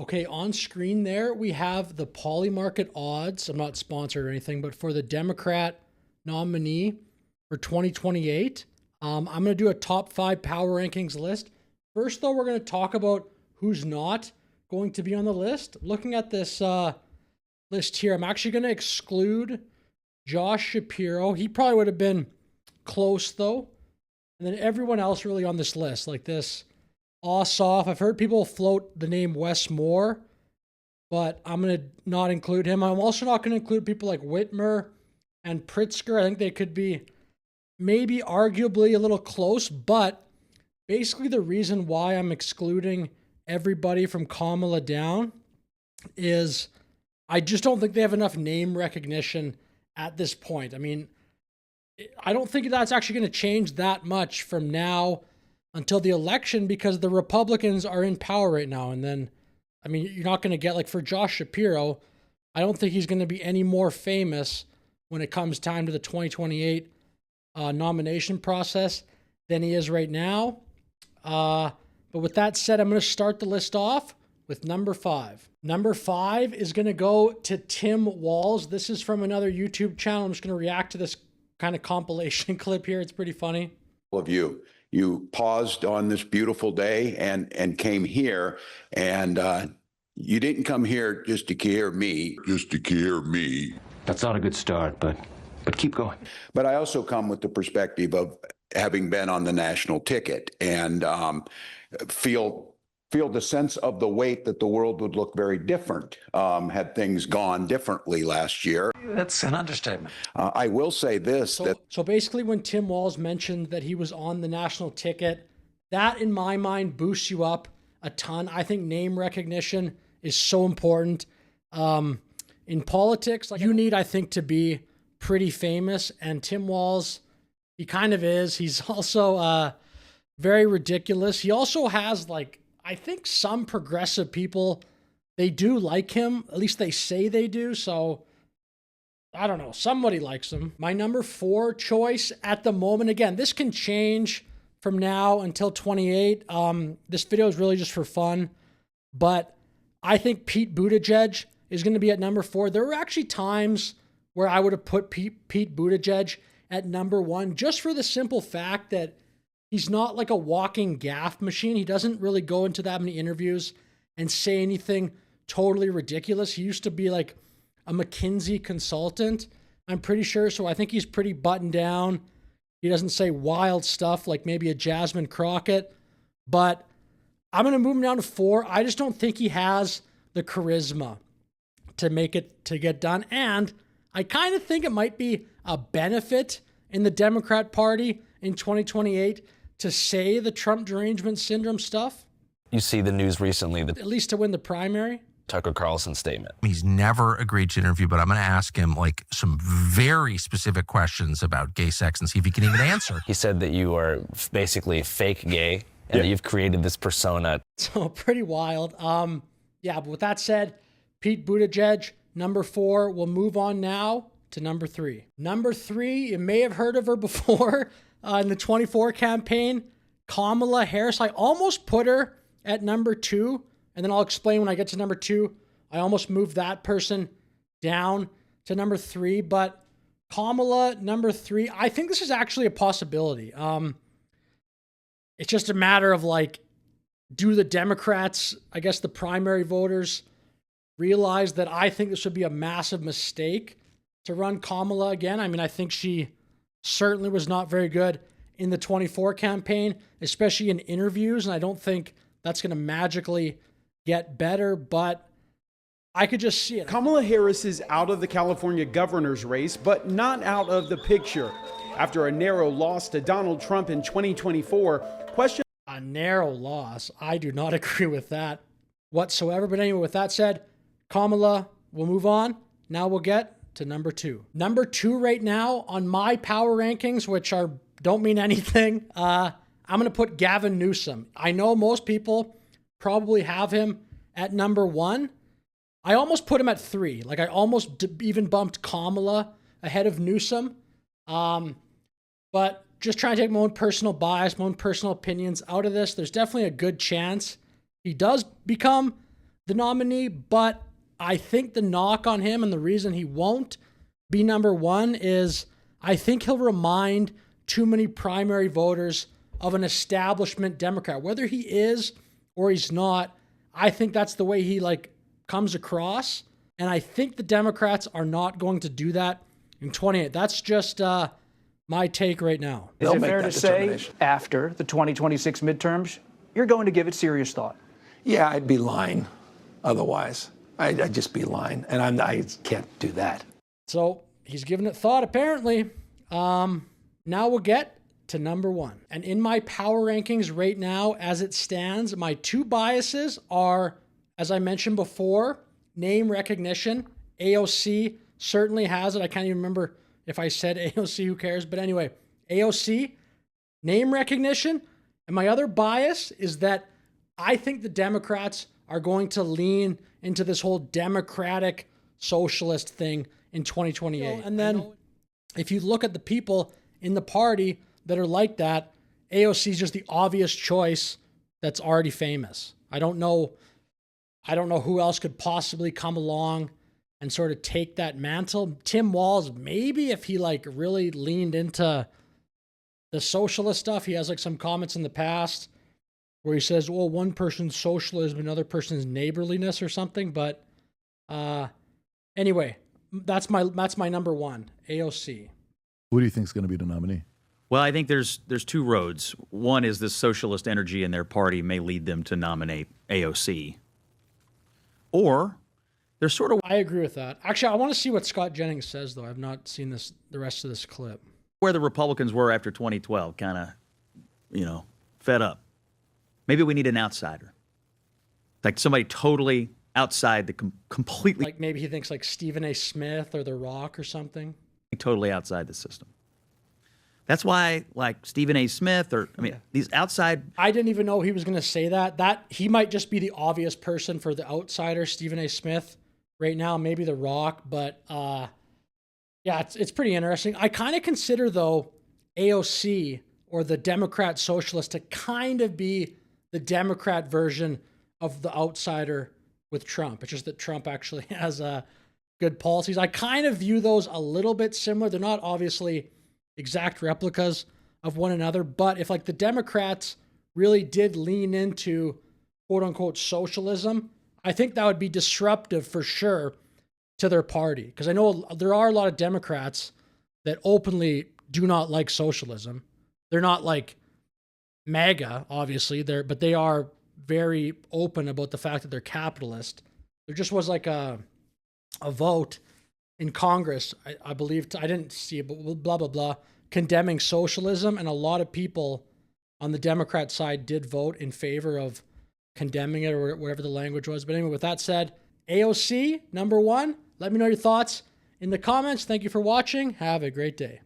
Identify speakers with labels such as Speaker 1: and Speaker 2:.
Speaker 1: Okay, on screen there, we have the Polymarket odds. I'm not sponsored or anything, but for the Democrat nominee for 2028, I'm going to do a top 5 power rankings list. First, though, we're going to talk about who's not going to be on the list. Looking at this list here, I'm actually going to exclude Josh Shapiro. He probably would have been close, though. And then everyone else really on this list, like this Ossoff. I've heard people float the name Wes Moore, but I'm going to not include him. I'm also not going to include people like Whitmer and Pritzker. I think they could be maybe arguably a little close, but basically the reason why I'm excluding everybody from Kamala down is I just don't think they have enough name recognition at this point. I mean, I don't think that's actually going to change that much from now until the election because the Republicans are in power right now. And then, I mean, you're not going to get, like for Josh Shapiro, I don't think he's going to be any more famous when it comes time to the 2028 nomination process than he is right now. But with that said, I'm going to start the list off with number 5. Number 5 is going to go to Tim Walz. This is from another YouTube channel. I'm just going to react to this kind of compilation clip here. It's pretty funny.
Speaker 2: Of you paused on this beautiful day and came here, and you didn't come here just to hear me.
Speaker 3: That's not a good start, but keep going.
Speaker 2: But I also come with the perspective of having been on the national ticket and feel the sense of the weight that the world would look very different had things gone differently last year.
Speaker 3: That's an understatement.
Speaker 2: I will say this.
Speaker 1: So basically when Tim Walz mentioned that he was on the national ticket, that in my mind boosts you up a ton. I think name recognition is so important. In politics, like you need, I think, to be pretty famous. And Tim Walz, he kind of is. He's also very ridiculous. He also has, like, I think some progressive people, they do like him. At least they say they do. So I don't know. Somebody likes him. My number 4 choice at the moment, again, this can change from now until 28. This video is really just for fun. But I think Pete Buttigieg is going to be at number 4. There were actually times where I would have put Pete Buttigieg at number 1 just for the simple fact that he's not like a walking gaffe machine. He doesn't really go into that many interviews and say anything totally ridiculous. He used to be like a McKinsey consultant, I'm pretty sure. So I think he's pretty buttoned down. He doesn't say wild stuff like maybe a Jasmine Crockett, but I'm going to move him down to 4. I just don't think he has the charisma to make it to get done. And I kind of think it might be a benefit in the Democrat Party in 2028 to say the Trump derangement syndrome stuff.
Speaker 4: You see the news recently,
Speaker 1: At least to win the primary.
Speaker 4: Tucker Carlson statement.
Speaker 5: He's never agreed to interview, but I'm going to ask him like some very specific questions about gay sex and see if he can even answer.
Speaker 4: He said that you are basically fake gay and that you've created this persona.
Speaker 1: So pretty wild. Yeah, but with that said, Pete Buttigieg, number 4. We'll move on now to number 3. Number 3, you may have heard of her before in the 24 campaign, Kamala Harris. I almost put her at number 2, and then I'll explain when I get to number 2. I almost moved that person down to number 3, but Kamala, number 3, I think this is actually a possibility. It's just a matter of like, do the Democrats, I guess the primary voters, realize that I think this would be a massive mistake to run Kamala again? I mean, I think she certainly was not very good in the 24 campaign, especially in interviews, and I don't think that's going to magically get better, but I could just see it.
Speaker 6: Kamala Harris is out of the California governor's race, but not out of the picture. After a narrow loss to Donald Trump in 2024,
Speaker 1: A narrow loss. I do not agree with that whatsoever. But anyway, with that said, Kamala, we'll move on. Now we'll get to number 2. Number 2 right now on my power rankings, which don't mean anything. I'm going to put Gavin Newsom. I know most people probably have him at number 1. I almost put him at 3. Like I almost even bumped Kamala ahead of Newsom. But just trying to take my own personal bias, my own personal opinions out of this. There's definitely a good chance he does become the nominee, but I think the knock on him and the reason he won't be number one is I think he'll remind too many primary voters of an establishment Democrat. Whether he is or he's not, I think that's the way he comes across. And I think the Democrats are not going to do that in 28. That's just my take right now.
Speaker 7: Is it fair to say after the 2026 midterms, you're going to give it serious thought?
Speaker 8: Yeah, I'd be lying otherwise. I'd just be lying, and I can't do that.
Speaker 1: So he's given it thought, apparently. Now we'll get to number one. And in my power rankings right now, as it stands, my two biases are, as I mentioned before, name recognition. AOC certainly has it. I can't even remember if I said AOC, who cares? But anyway, AOC, name recognition. And my other bias is that I think the Democrats are going to lean into this whole democratic socialist thing in 2028. And then if you look at the people in the party that are like that, AOC is just the obvious choice that's already famous. I don't know who else could possibly come along and sort of take that mantle. Tim Walz, maybe, if he really leaned into the socialist stuff. He has some comments in the past where he says, well, one person's socialism, another person's neighborliness or something. But anyway, that's my number one, AOC.
Speaker 9: Who do you think is going to be the nominee?
Speaker 10: Well, I think there's two roads. One is the socialist energy in their party may lead them to nominate AOC. Or they're sort of...
Speaker 1: I agree with that. Actually, I want to see what Scott Jennings says, though. I've not seen the rest of this clip.
Speaker 10: Where the Republicans were after 2012, kind of, fed up. Maybe we need an outsider. Like somebody totally outside the completely...
Speaker 1: maybe he thinks Stephen A. Smith or The Rock or something.
Speaker 10: Totally outside the system. That's why, Stephen A. Smith these outside... I
Speaker 1: didn't even know he was going to say that. He might just be the obvious person for the outsider, Stephen A. Smith, right now. Maybe The Rock, but yeah, it's pretty interesting. I kind of consider, though, AOC or the Democrat Socialist to kind of be the Democrat version of the outsider with Trump. It's just that Trump actually has good policies. I kind of view those a little bit similar. They're not obviously exact replicas of one another, but if the Democrats really did lean into quote unquote socialism, I think that would be disruptive for sure to their party. Because I know there are a lot of Democrats that openly do not like socialism. They're not MAGA, obviously, but they are very open about the fact that they're capitalist. There just was a vote in Congress, I believe, I didn't see it, but blah, blah, blah, condemning socialism. And a lot of people on the Democrat side did vote in favor of condemning it or whatever the language was. But anyway, with that said, AOC, number one. Let me know your thoughts in the comments. Thank you for watching. Have a great day.